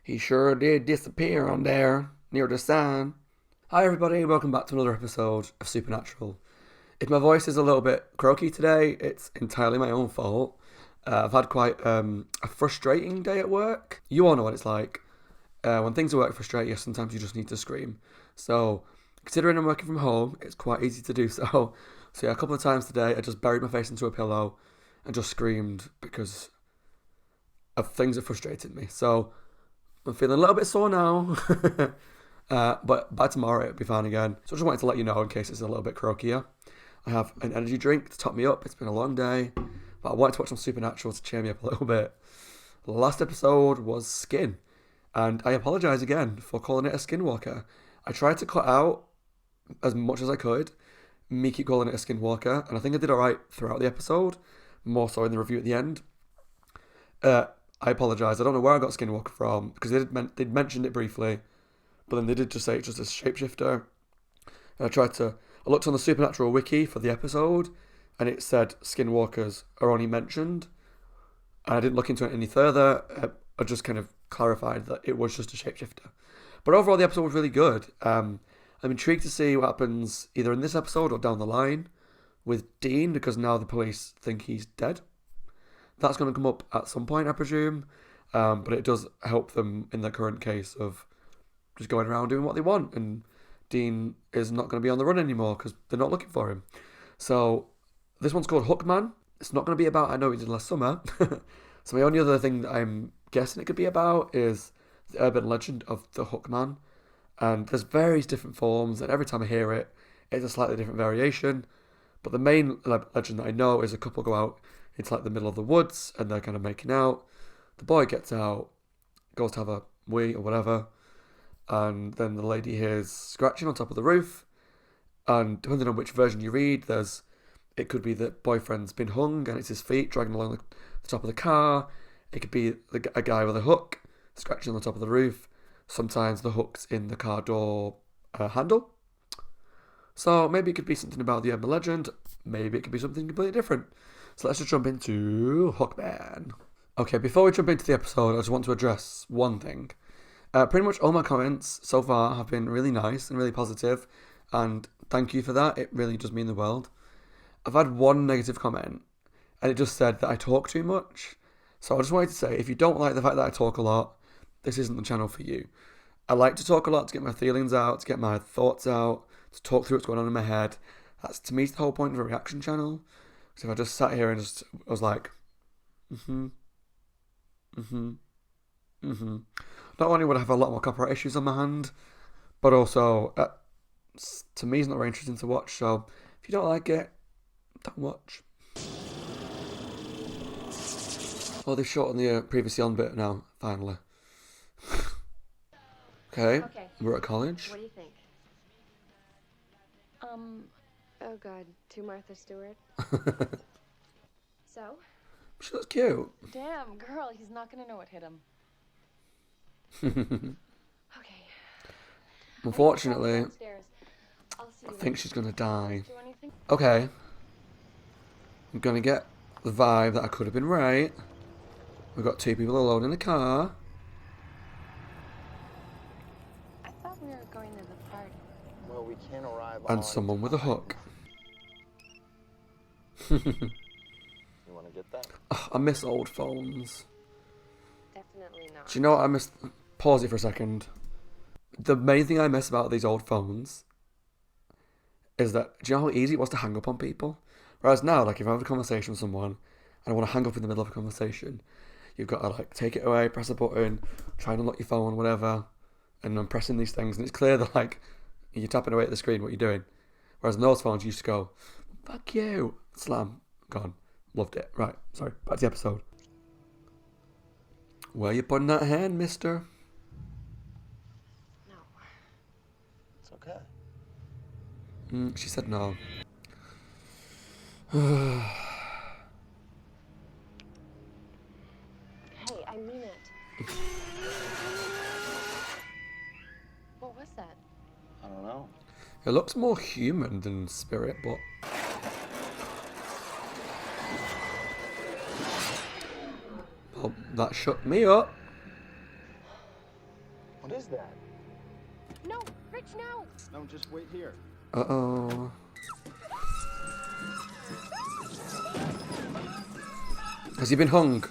He sure did disappear on there near the sign. Hi, everybody, welcome back to another episode of Supernatural. If my voice is a little bit croaky today, it's entirely my own fault. I've had quite a frustrating day at work. You all know what it's like. When things at work frustrate you, sometimes you just need to scream. So, considering I'm working from home, it's quite easy to do so. So yeah, a couple of times today, I just buried my face into a pillow and just screamed because of things that frustrated me. So, I'm feeling a little bit sore now. But by tomorrow it'll be fine again. So I just wanted to let you know in case it's a little bit croakier. I have an energy drink to top me up. It's been a long day, but I wanted to watch some Supernatural to cheer me up a little bit. The last episode was Skin, and I apologise again for calling it a Skinwalker. I tried to cut out as much as I could me keep calling it a Skinwalker, and I think I did alright throughout the episode, more so in the review at the end. I apologise. I don't know where I got Skinwalker from, because they'd mentioned it briefly, but then they did just say it's just a shapeshifter. And I looked on the Supernatural wiki for the episode, and it said Skinwalkers are only mentioned. And I didn't look into it any further. I just kind of clarified that it was just a shapeshifter. But overall, the episode was really good. I'm intrigued to see what happens either in this episode or down the line with Dean, because now the police think he's dead. That's going to come up at some point, I presume. But it does help them in their current case of just going around doing what they want. And Dean is not going to be on the run anymore because they're not looking for him. So this one's called Hookman. It's not going to be about I Know He Did Last Summer. So my only other thing that I'm guessing it could be about is the urban legend of the Hookman. And there's various different forms, and every time I hear it, it's a slightly different variation. But the main legend that I know is a couple go out into like the middle of the woods, and they're kind of making out. The boy gets out, goes to have a wee or whatever, and then the lady hears scratching on top of the roof. And depending on which version you read, it could be that boyfriend's been hung and it's his feet dragging along the top of the car. It could be a guy with a hook scratching on the top of the roof. Sometimes the hook's in the car door handle. So maybe it could be something about the urban legend. Maybe it could be something completely different. So let's just jump into Hookman. Okay, before we jump into the episode, I just want to address one thing. Pretty much all my comments so far have been really nice and really positive, and thank you for that. It really does mean the world. I've had one negative comment, and it just said that I talk too much. So I just wanted to say, if you don't like the fact that I talk a lot, this isn't the channel for you. I like to talk a lot to get my feelings out, to get my thoughts out, to talk through what's going on in my head. That's, to me, the whole point of a reaction channel. So if I just sat here and just was like, not only would I have a lot more copyright issues on my hand, but also, to me, it's not very interesting to watch. So if you don't like it, don't watch. Oh, they've shortened the previously on bit now, finally. Okay, we're at college. What do you think? Oh God, to Martha Stewart. So? She looks cute. Damn, girl, he's not gonna know what hit him. Okay. Unfortunately, I think she's gonna die. Okay. I'm gonna get the vibe that I could have been right. We've got two people alone in a car. I thought we were going to the party. Well, we can't arrive And someone with a hook. You want to get that? Oh, I miss old phones. Definitely not. Do you know what I miss? Pause it for a second. The main thing I miss about these old phones is that, do you know how easy it was to hang up on people? Whereas now, like, if I have a conversation with someone and I want to hang up in the middle of a conversation, you've got to, like, take it away, press a button, try and unlock your phone, whatever, and I'm pressing these things, and it's clear that, like, you're tapping away at the screen what you're doing. Whereas in those phones, you just go, fuck you, slam, gone. Loved it. Right, sorry, back to the episode. Where you putting that hand, mister? No. It's okay. She said no. Hey, I mean it. What was that? I don't know. It looks more human than spirit, but... Well, that shut me up. What is that? No, Rich, no! No, just wait here. Uh-oh. Has he been hung?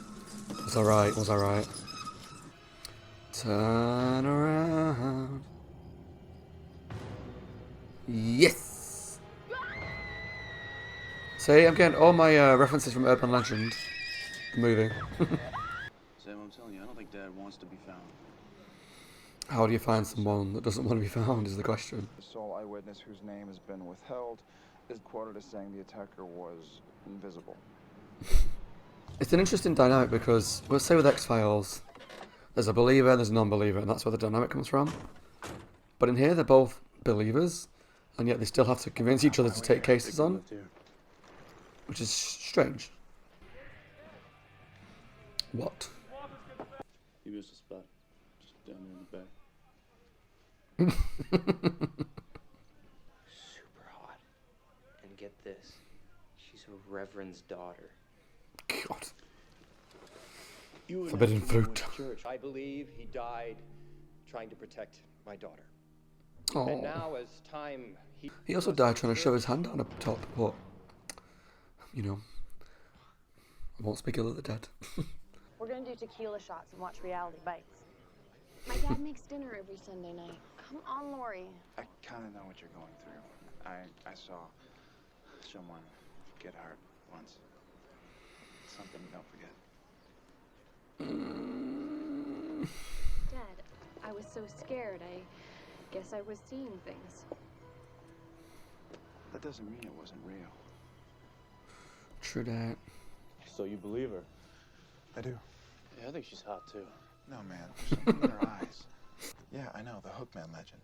Was I right? Was I right? Turn around. Yes! See, I'm getting all my references from Urban Legend, the movie. Sam, I'm telling you, I don't think Dad wants to be found. How do you find someone that doesn't want to be found is the question. The sole eyewitness, whose name has been withheld, is quoted as saying the attacker was invisible. It's an interesting dynamic because, let's say with X-Files, there's a believer and there's a non-believer, and that's where the dynamic comes from. But in here, they're both believers, and yet they still have to convince each other to take cases on, which is strange. What? He missed a spot. Just down there in the back. Super hot. And get this, she's a reverend's daughter. God. You and Forbidden Esther went fruit. to church. I believe he died trying to protect my daughter. And Oh. now, as time He also died trying to shove his hand down up top, but, you know, I won't speak ill of the dead. We're gonna do tequila shots and watch Reality Bites. My dad makes dinner every Sunday night. Come on, Lori. I kind of know what you're going through. I saw someone get hurt once. It's something you don't forget. Dad, I was so scared. I guess I was seeing things. That doesn't mean it wasn't real. True that. So you believe her? I do. Yeah, I think she's hot too. No, man. There's something in her eyes. Yeah, I know. The Hookman legend.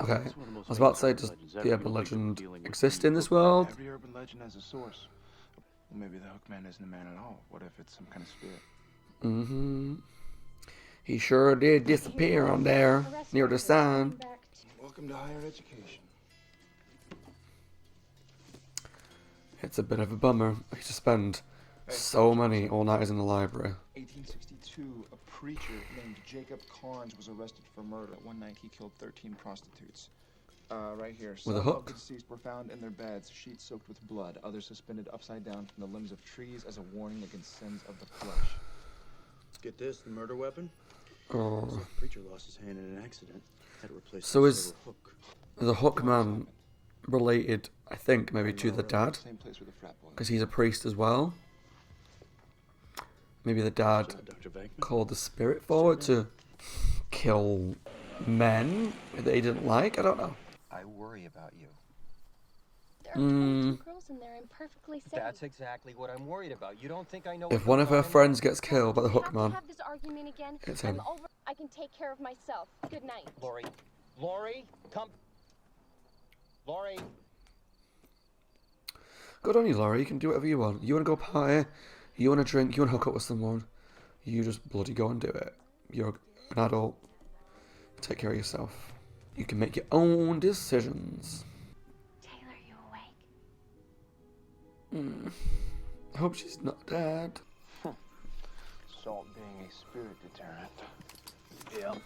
Okay, It's one of the most I was about to say, famous does legends the ever. urban You think of legend dealing with exist the in this world? Every urban legend has a source. Well, maybe the Hookman isn't a man at all. What if it's some kind of spirit? Mm-hmm. He sure did disappear on there, near the sign. Welcome to higher education. It's a bit of a bummer. I used to spend so many all-nighters in the library. 1862, a preacher named Jacob Carnes was arrested for murder. One night he killed 13 prostitutes. Right here. With a Some hook? of the deceased were found in their beds, sheets soaked with blood, others suspended upside down from the limbs of trees as a warning against sins of the flesh. Get this, the murder weapon? Oh. So the preacher lost his hand in an accident. Had to replace So it is with a hook. the Hookman related, I think, maybe to the dad? Same place where the frat boy. Because he's a priest as well. Maybe the dad Dr. Venkman? called the spirit forward to kill men that he didn't like? I don't know. I worry about you. There are 22 girls in there. I'm perfectly safe. That's exactly what I'm worried about. You don't think I know If what's one of going her on? friends gets killed by the We have to Hookman, have this argument again. it's him. I'm over. I can take care of myself. Good night. Lori. Lori, come. Lori. Good on you, Laurie. You can do whatever you want. You want to go party, you want to drink, you want to hook up with someone, you just bloody go and do it. You're an adult. Take care of yourself. You can make your own decisions. Taylor, you awake? I hope she's not dead. Salt being a spirit deterrent. Yep.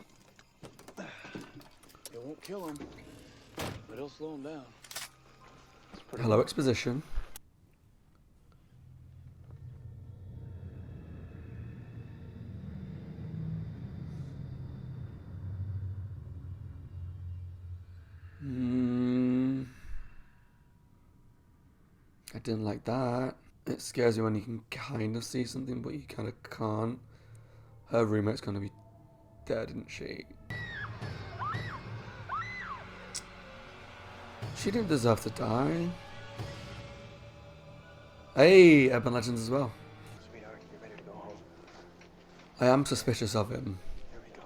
It won't kill him, but it'll slow him down. Hello, exposition. I didn't like that. It scares you when you can kind of see something, but you kind of can't. Her roommate's gonna be dead, isn't she? She didn't deserve to die. Hey, Urban Legends as well. Sweetheart, you ready to go home? I am suspicious of him. Here we go.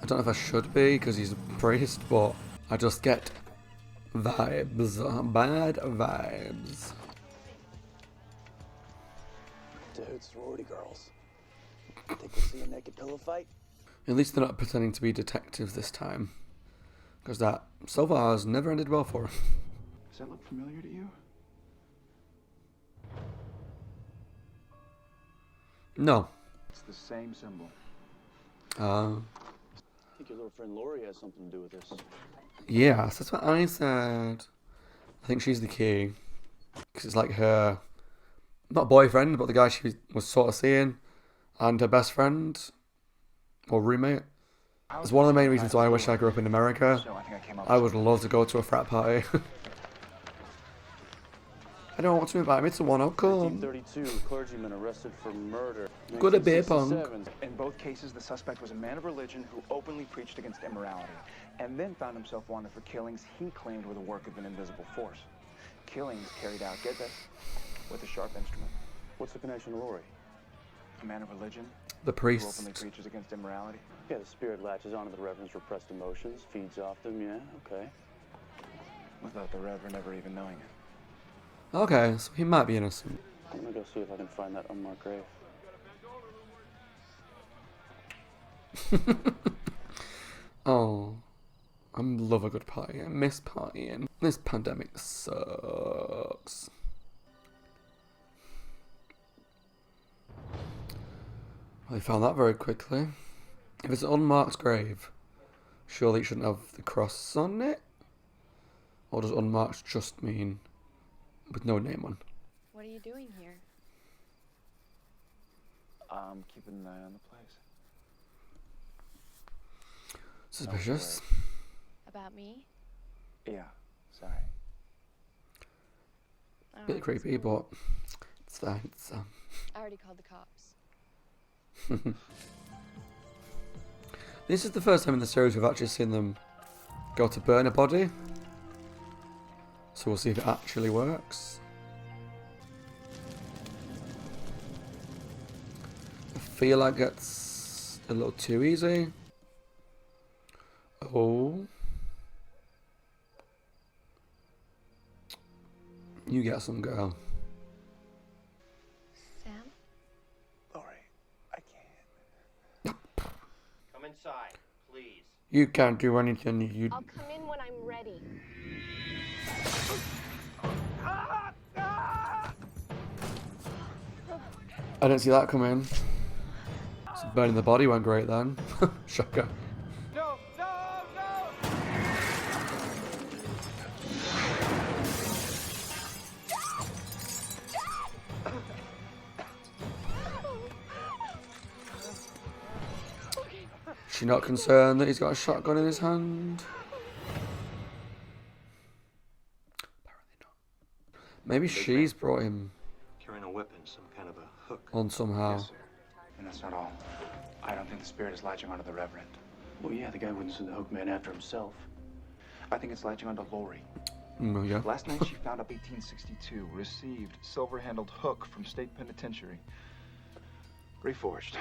I don't know if I should be, because he's a priest, but I just get vibes. Bad vibes. Dude, sorority girls. Think we'll see a naked pillow fight? At least they're not pretending to be detectives this time. Because that, so far, has never ended well for them. Does that look familiar to you? No. It's the same symbol. think your little friend Lori has something to do with this. Yes, that's what I said. I think she's the key. Because it's like her, not boyfriend, but the guy she was sort of seeing, and her best friend, or roommate. It's one of the main reasons why I wish I grew up in America. So I think I came up I with would love to go to a frat party. I don't want to invite me to one, I'll come. 1932, clergyman arrested for murder. Good at beer pong. 1967, In both cases, the suspect was a man of religion who openly preached against immorality, and then found himself wanted for killings he claimed were the work of an invisible force. Killings carried out, get this, with a sharp instrument. What's the connection to Lori? A man of religion The who priest. openly preaches against immorality. Yeah, the spirit latches onto the Reverend's repressed emotions, feeds off them, yeah, okay. Without the Reverend ever even knowing it. Okay, so he might be innocent. I'm gonna go see if I can find that unmarked grave. Oh, I love a good party. I miss partying. This pandemic sucks. Well, they found that very quickly. If it's an unmarked grave, surely it shouldn't have the cross on it? Or does unmarked just mean with no name on? What are you doing here? I'm keeping an eye on the place. Suspicious. About me? Yeah, sorry. Oh, Bit it's creepy, cool. but it's fine. It's, I already called the cops. This is the first time in the series we've actually seen them go to burn a body. So we'll see if it actually works. I feel like it's a little too easy. Oh. You get some, girl. Sam? Lori, I can't. Come inside, please. You can't do anything. You. I'll come in when I'm ready. I didn't see that coming. So burning the body went great then. Shocker. No, no, no! She not concerned that he's got a shotgun in his hand? Apparently not. Maybe she's brought him Carrying a weapon, some kind of a hook. on somehow. Yes, sir. And that's not all. I don't think the spirit is latching onto the Reverend. Well, yeah, the guy wouldn't send the hook man after himself. I think it's latching onto Lori. Mm, yeah. Last night she found a 1862 received silver-handled hook from state penitentiary. Reforged.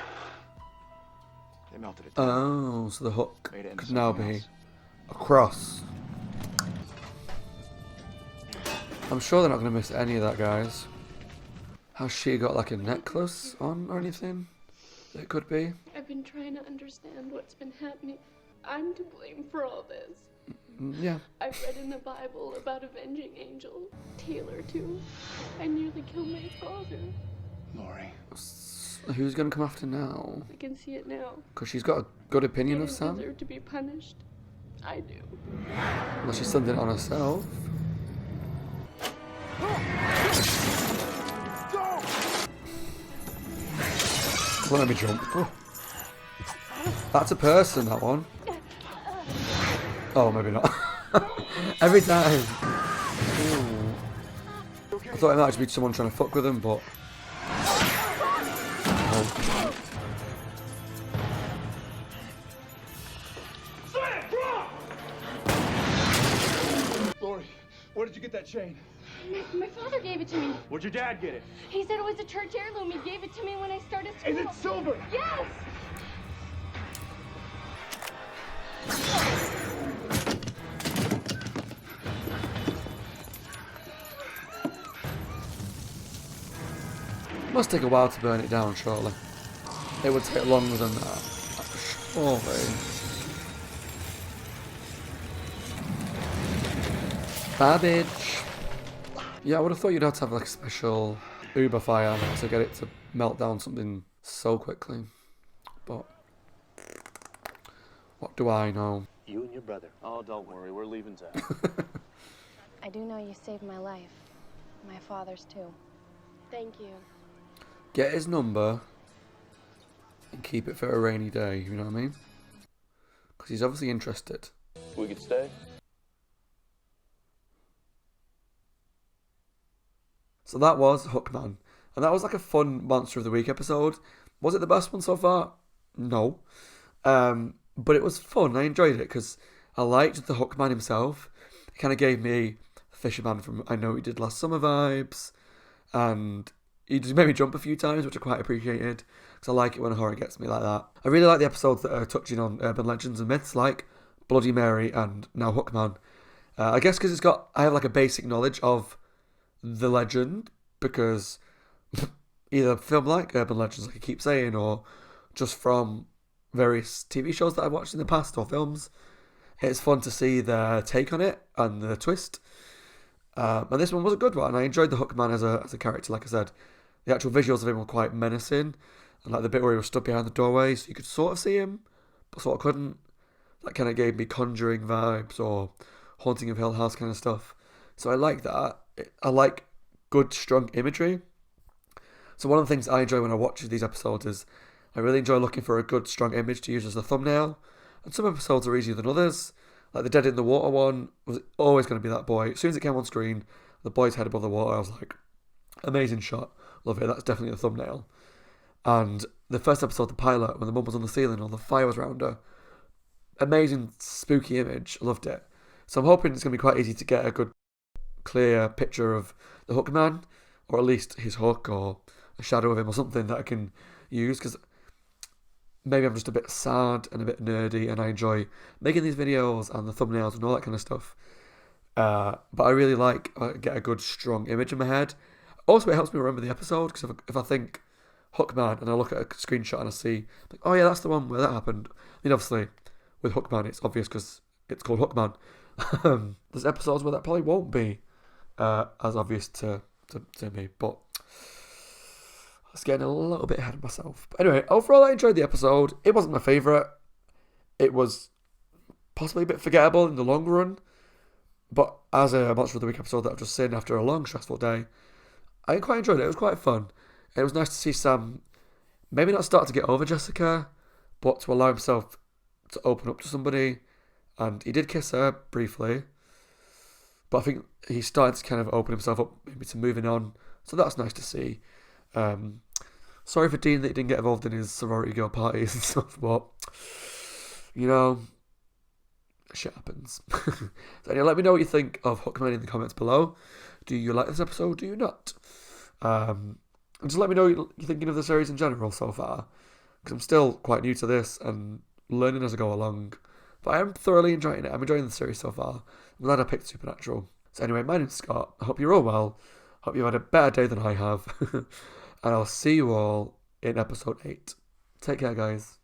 They melted it down. Oh, so the hook Made it into could now something be else. a cross. I'm sure they're not going to miss any of that, guys. Has she got like a necklace on or anything? It could be. I've been trying to understand what's been happening. I'm to blame for all this. Yeah. I've read in the Bible about avenging angel, Taylor too. I nearly killed my father. Lori. Who's going to come after now? I can see it now. Because she's got a good He opinion of didn't Sam. deserve to be punished. I do. Unless she's sending it on herself. Let me jump. Oh. That's a person, that one. Oh, maybe not. Every time. Ooh. I thought it might just be someone trying to fuck with him, but... Oh. Lori, where did you get that chain? My father gave it to me. Where'd your dad get it? He said it was a church heirloom. He gave it to me when I started school. Is it silver? Yes! Must take a while to burn it down, surely. It would take longer than that. Surely. Babbage. Yeah, I would have thought you'd have to have like a special Uber fire to get it to melt down something so quickly. But What do I know? You and your brother. Oh, don't worry, we're leaving town. I do know you saved my life. My father's too. Thank you. Get his number and keep it for a rainy day, you know what I mean? Because he's obviously interested. We could stay? So that was Hookman. And that was like a fun Monster of the Week episode. Was it the best one so far? No. But it was fun. I enjoyed it because I liked the Hookman himself. It kind of gave me Fisherman from I Know He Did Last Summer vibes. And he just made me jump a few times, which I quite appreciated. Because I like it when a horror gets me like that. I really like the episodes that are touching on urban legends and myths like Bloody Mary and now Hookman. I guess because I have like a basic knowledge of the legend. Because either film like urban legends, like I keep saying, or just from various TV shows that I've watched in the past or films. It's fun to see their take on it and the twist. And this one was a good one. I enjoyed the Hookman as a character, like I said. The actual visuals of him were quite menacing. And like the bit where he was stood behind the doorway, so you could sort of see him, but sort of couldn't. That kind of gave me Conjuring vibes or Haunting of Hill House kind of stuff. So I like that. I like good, strong imagery. So one of the things I enjoy when I watch these episodes is I really enjoy looking for a good, strong image to use as a thumbnail. And some episodes are easier than others. Like the Dead in the Water one was always going to be that boy. As soon as it came on screen, the boy's head above the water, I was like, amazing shot. Love it. That's definitely a thumbnail. And the first episode, the pilot, when the mum was on the ceiling, all the fire was around her. Amazing, spooky image. Loved it. So I'm hoping it's going to be quite easy to get a good, clear picture of the Hookman, or at least his hook, or a shadow of him, or something that I can use, because maybe I'm just a bit sad and a bit nerdy, and I enjoy making these videos and the thumbnails and all that kind of stuff. But I really like get a good, strong image in my head. Also, it helps me remember the episode, because if I think Hookman and I look at a screenshot and I see, like, oh yeah, that's the one where that happened. I mean, obviously, with Hookman, it's obvious because it's called Hookman. There's episodes where that probably won't be as obvious to me, but I was getting a little bit ahead of myself. But anyway, overall, I enjoyed the episode. It wasn't my favourite. It was possibly a bit forgettable in the long run, but as a Monster of the Week episode that I've just seen after a long, stressful day, I quite enjoyed it. It was quite fun. It was nice to see Sam maybe not start to get over Jessica, but to allow himself to open up to somebody. And he did kiss her briefly, but I think he started to kind of open himself up maybe to moving on. So that's nice to see. Sorry for Dean that he didn't get involved in his sorority girl parties and stuff, but, you know, shit happens. So anyway, let me know what you think of Hookman in the comments below. Do you like this episode? Do you not? And just let me know what you're thinking of the series in general so far, because I'm still quite new to this and learning as I go along. But I am thoroughly enjoying it. I'm enjoying the series so far. I'm glad I picked Supernatural. So anyway, my name's Scott. I hope you're all well. Hope you've had a better day than I have. And I'll see you all in episode 8. Take care, guys.